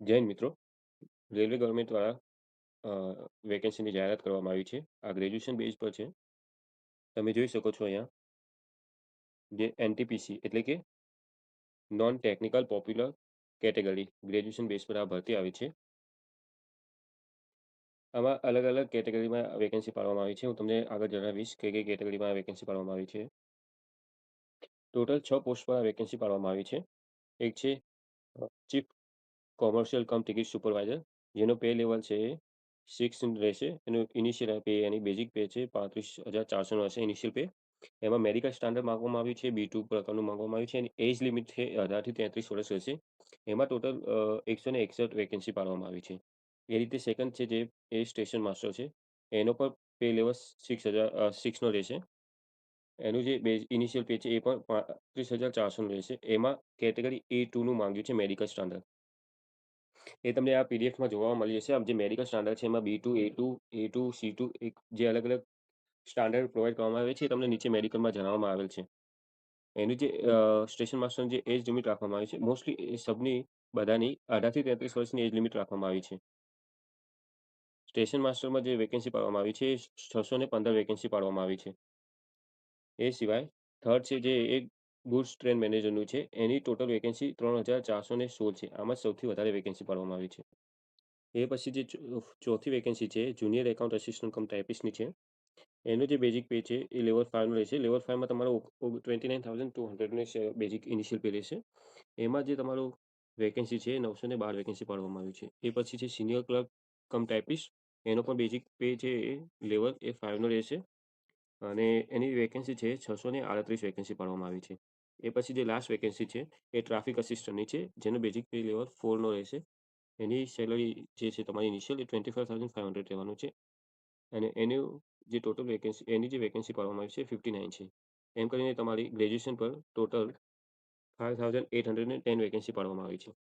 જૈન મિત્રો, railway government દ્વારા વેકેન્સીની જાહેરાત કરવામાં આવી છે. આ ગ્રેજ્યુએશન બેઝ પર છે. તમે જોઈ શકો છો અહીંયા જે એનટીપીસી એટલે કે non technical popular category graduation base પર આ ભરતી આવી છે. આમાં અલગ અલગ કેટેગરીમાં વેકેન્સી પાડવામાં આવી છે. હું તમને આગળ જણાવીશ કે કઈ કેટેગરીમાં વેકેન્સી પાડવામાં આવી છે. ટોટલ 6 પોસ્ટ પર વેકેન્સી પાડવામાં આવી છે. એક છે chief commercial cum ticket supervisor, જેનો પે લેવલ છે એ 6 રહેશે. એનું ઇનિશિયલ પે એની બેઝિક પે છે 35,400 હશે ઇનિશિયલ પે. એમાં મેડિકલ સ્ટાન્ડર્ડ માંગવામાં આવ્યું છે, B2 પ્રકારનું માંગવામાં આવ્યું છે અને એજ લિમિટ છે 18 થી 33 વર્ષ રહેશે. એમાં ટોટલ 161 વેકેન્સી પાડવામાં આવી છે. એ રીતે સેકન્ડ છે જે એ સ્ટેશન માસ્ટર છે, એનો પણ પે લેવલ 6,006 નો રહેશે. એનું જે બેઝ ઇનિશિયલ પે છે એ પણ 35,400 રહેશે. એમાં કેટેગરી A2 નું માંગ્યું છે મેડિકલ સ્ટાન્ડર્ડ. એ તમને આ પીડીએફમાં જોવા મળી જશે. આમ જે મેડિકલ સ્ટાન્ડર્ડ છે એમાં B2, A2, C2 એક જે અલગ અલગ સ્ટાન્ડર્ડ પ્રોવાઈડ કરવામાં આવે છે એ તમને નીચે મેડિકલમાં જણાવવામાં આવેલ છે. એનું જે સ્ટેશન માસ્ટરની જે એજ લિમિટ રાખવામાં આવી છે, મોસ્ટલી એ સબની બધાની 18 થી 33 વર્ષની એજ લિમિટ રાખવામાં આવી છે. સ્ટેશન માસ્ટરમાં જે વેકેન્સી પાડવામાં આવી છે એ 615 વેકેન્સી પાડવામાં આવી છે. એ સિવાય થર્ડ છે જે એક ગુડ્સ ટ્રેન મેનેજરનું છે, એની ટોટલ વેકેન્સી 3,416 છે. આમાં સૌથી વધારે વેકેન્સી પાડવામાં આવી છે. એ પછી જે ચોથી વેકેન્સી છે જુનિયર એકાઉન્ટ અસિસ્ટન્ટ કમ ટાઈપિસ્ટની છે. એનું જે બેઝિક પે છે એ લેવલ 5નું રહેશે. લેવલ 5માં તમારો 29,200 બેઝિક ઇનિશિયલ પે રહેશે. એમાં જે તમારું વેકેન્સી છે 912 વેકેન્સી પાડવામાં આવી છે. એ પછી છે સિનિયર ક્લર્ક કમ ટાઈપિસ્ટ, એનો પણ બેઝિક પે છે એ લેવલ એ 5નો રહેશે અને એની વેકેન્સી છે 638 વેકેન્સી પાડવામાં આવી છે. એ પછી જે લાસ્ટ વેકેન્સી છે એ ટ્રાફિક અસિસ્ટન્ટની છે, જેનો બેઝિક પે લેવલ 4નો રહેશે. એની સેલરી જે છે તમારી ઇનિશિયલ એ 25,500 રહેવાનું છે અને એનું જે ટોટલ વેકેન્સી એની જે વેકેન્સી પાડવામાં આવી છે 59 છે. એમ કરીને તમારી ગ્રેજ્યુએશન પર ટોટલ 5,810 વેકેન્સી પાડવામાં આવી છે.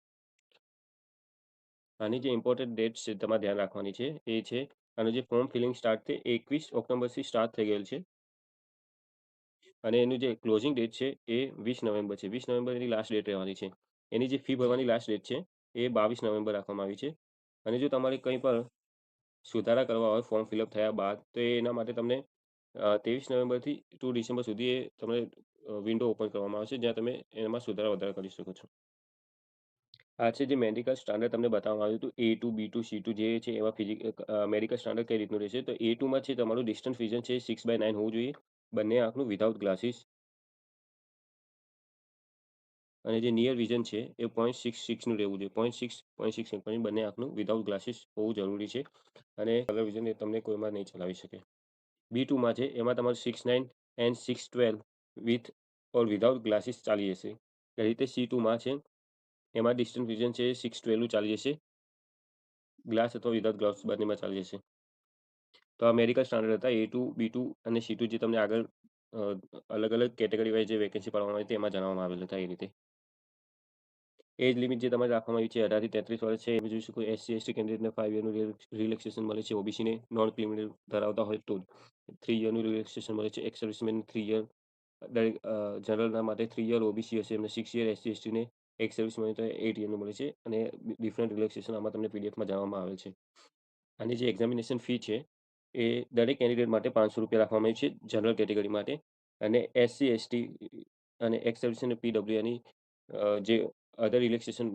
આની જે ઇમ્પોર્ટન્ટ ડેટ્સ છે તમારે ધ્યાન રાખવાની છે એ છે આનું જે ફોર્મ ફિલિંગ સ્ટાર્ટ છે 21 ઓક્ટોબરથી સ્ટાર્ટ થઈ ગયેલ છે અને એનું જે ક્લોઝિંગ ડેટ છે એ 20 નવેમ્બર છે. 20 નવેમ્બર એની લાસ્ટ ડેટ રહેવાની છે. એની જે ફી ભરવાની લાસ્ટ ડેટ છે એ 22 નવેમ્બર રાખવામાં આવી છે. અને જો તમારે કંઈ પણ સુધારા કરવા હોય ફોર્મ ફિલઅપ થયા બાદ, તો એના માટે તમને 23 નવેમ્બરથી ટુ ડિસેમ્બર સુધી એ તમને વિન્ડો ઓપન કરવામાં આવશે, જ્યાં તમે એમાં સુધારા વધારા કરી શકો છો. આ છે જે મેડિકલ સ્ટાન્ડર્ડ તમને બતાવવામાં આવ્યું હતું A2, B2, C2 જે છે એમાં મેડિકલ સ્ટાન્ડર્ડ કઈ રીતનું રહેશે. તો A2માં છે તમારું ડિસ્ટન્સ વિઝન છે 6/9 હોવું જોઈએ, બંને આંખનું વિધાઉટ ગ્લાસીસ. અને જે નિયર વિઝન છે એ 0.66નું રહેવું જોઈએ. 0.6 બંને આંખનું વિધાઉટ ગ્લાસીસ હોવું જરૂરી છે અને કલર વિઝન એ તમને કોઈમાં નહીં ચલાવી શકે. B2માં છે એમાં તમારું 6/9 and 6/12 with or without glasses ચાલી જશે. એ રીતે C2માં છે એમાં ડિસ્ટન્સ વિઝન છે 6/12 ચાલી જશે, ગ્લાસ અથવા વિધાઉટ ગ્લાસ બંનેમાં ચાલી જશે. તો આ મેડિકલ સ્ટાન્ડર્ડ હતા A2, B2 અને C2 જે તમને આગળ અલગ અલગ કેટેગરી વાઇઝ જે વેકેન્સી પાડવામાં આવી હતી એમાં જણાવવામાં આવેલ હતા. એ રીતે એજ લિમિટ જે તમારે રાખવામાં આવી છે 18 થી 33 વર્ષ છે. એમાં જોઈ શકો SC/ST કેન્ડિડેટને 5 યરનું રિલેક્સેશન મળે છે. ઓબીસીને નોન ક્રિમિનલ ધરાવતા હોય તો 3 યરનું રિલેક્સેશન મળે છે. એક્સ સર્વિસમેન 3 યર, દરેક જનરલના માટે 3 યર, ઓબીસી હશે એમને 6 યર, SC/STને એક્સ સર્વિસમેન તો 8 યરનું મળે છે અને ડિફરન્ટ રિલેક્સેશન આમાં તમને પીડીએફમાં જણાવવામાં આવેલ છે. આની જે એક્ઝામિનેશન ફી છે એ દરેક કેન્ડિડેટ માટે 500 રૂપિયા રાખવામાં આવી છે જનરલ કેટેગરી માટે, અને SC/ST અને એક્સ સર્વિસમેન પીડબ્લ્યુની જે અધર રિલેક્સેશન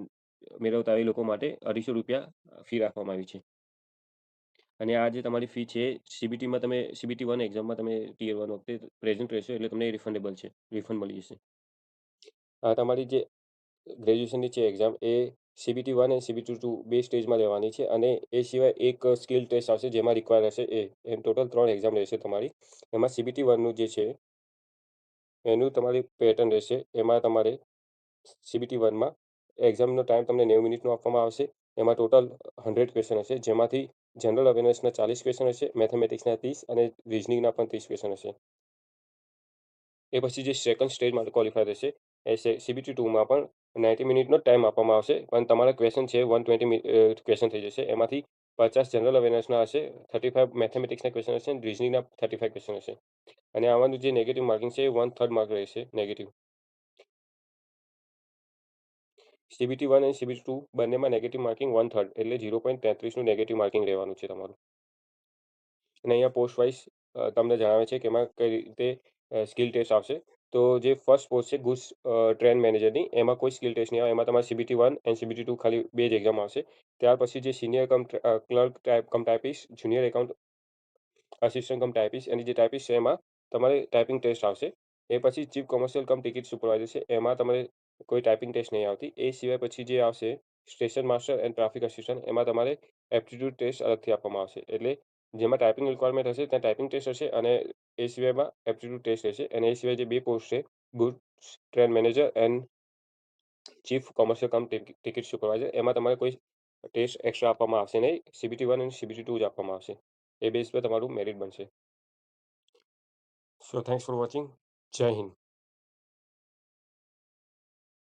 મેળવતા એ લોકો માટે 250 રૂપિયા ફી રાખવામાં આવી છે. અને આ જે તમારી ફી છે સીબીટીમાં તમે CBT1 એક્ઝામમાં તમે ટિયર 1 વખતે પ્રેઝન્ટ રહેશો એટલે તમને રિફંડેબલ છે, રિફંડ મળી જશે. આ તમારી જે ગ્રેજ્યુએશનની છે એક્ઝામ એ CBT1 અને CBT2 બે સ્ટેજમાં લેવાની છે અને એ સિવાય એક સ્કિલ ટેસ્ટ આવશે જેમાં રિક્વાયર હશે એમ ટોટલ 3 એક્ઝામ રહેશે તમારી. એમાં CBT1નું જે છે એનું તમારી પેટર્ન રહેશે. એમાં તમારે CBT1માં એક્ઝામનો ટાઈમ તમને 90 મિનિટનો આપવામાં આવશે. એમાં ટોટલ 100 ક્વેશ્ચન હશે, જેમાંથી જનરલ અવેરનેસના 40 ક્વેશ્ચન હશે, મેથેમેટિક્સના 30 અને રિઝનિંગના પણ 30 ક્વેશ્ચન હશે. એ પછી જે સેકન્ડ સ્ટેજ માટે ક્વોલિફાય રહેશે એ CBT2માં પણ 90 મિનિટનો ટાઈમ આપવામાં આવશે, પણ તમારા ક્વેશ્ચન છે 120 ક્વેશ્ચન થઈ જશે. એમાંથી 50 જનરલ અવેરનેસના હશે, 35 મેથેમેટિક્સના ક્વેશ્ચન હશે અને રિઝનિંગના 35 ક્વેશ્ચન હશે. અને આમાંનું જે નેગેટિવ માર્કિંગ છે એ 1/3 માર્ક રહેશે નેગેટિવ. CBT1 અને CBT2 બંનેમાં નેગેટિવ માર્કિંગ 1/3 એટલે 0.33નું નેગેટિવ માર્કિંગ રહેવાનું છે તમારું. અને અહીંયા પોસ્ટ વાઇઝ તમને જણાવે છે કે એમાં કઈ રીતે સ્કિલ ટેસ્ટ આવશે. તો જે ફર્સ્ટ પોસ્ટ છે ગુડ્સ ટ્રેડ મેનેજરની, એમાં કોઈ સ્કિલ ટેસ્ટ નહીં આવે. એમાં તમારે CBT1 એન્ડ CBT2 ખાલી 2 જ એક્ઝામ આવશે. ત્યાર પછી જે senior clerk cum typist, junior account assistant cum typist, એની જે ટાઈપિસ્ટ છે એમાં તમારે ટાઈપિંગ ટેસ્ટ આવશે. એ પછી chief commercial cum ticket supervisor છે, એમાં તમારે કોઈ ટાઈપિંગ ટેસ્ટ નહીં આવતી. એ સિવાય પછી જે આવશે station master and traffic assistant, એમાં તમારે એપ્ટિટ્યૂડ ટેસ્ટ અલગથી આપવામાં આવશે. એટલે જેમાં ટાઈપિંગ રિક્વાયરમેન્ટ હશે ત્યાં ટાઈપિંગ ટેસ્ટ હશે અને એ સિવાયમાં એપ્ટિટ્યૂડ ટેસ્ટ રહેશે. અને એ સિવાય જે 2 પોસ્ટ છે goods trade manager and chief commercial cum ticket supervisor, એમાં તમારે કોઈ ટેસ્ટ એક્સ્ટ્રા આપવામાં આવશે નહીં. CBT1 અને CBT2 જ આપવામાં આવશે. એ બેઝ પર તમારું મેરિટ બનશે. સો થેન્ક્સ ફોર વોચિંગ. જય હિન્દ.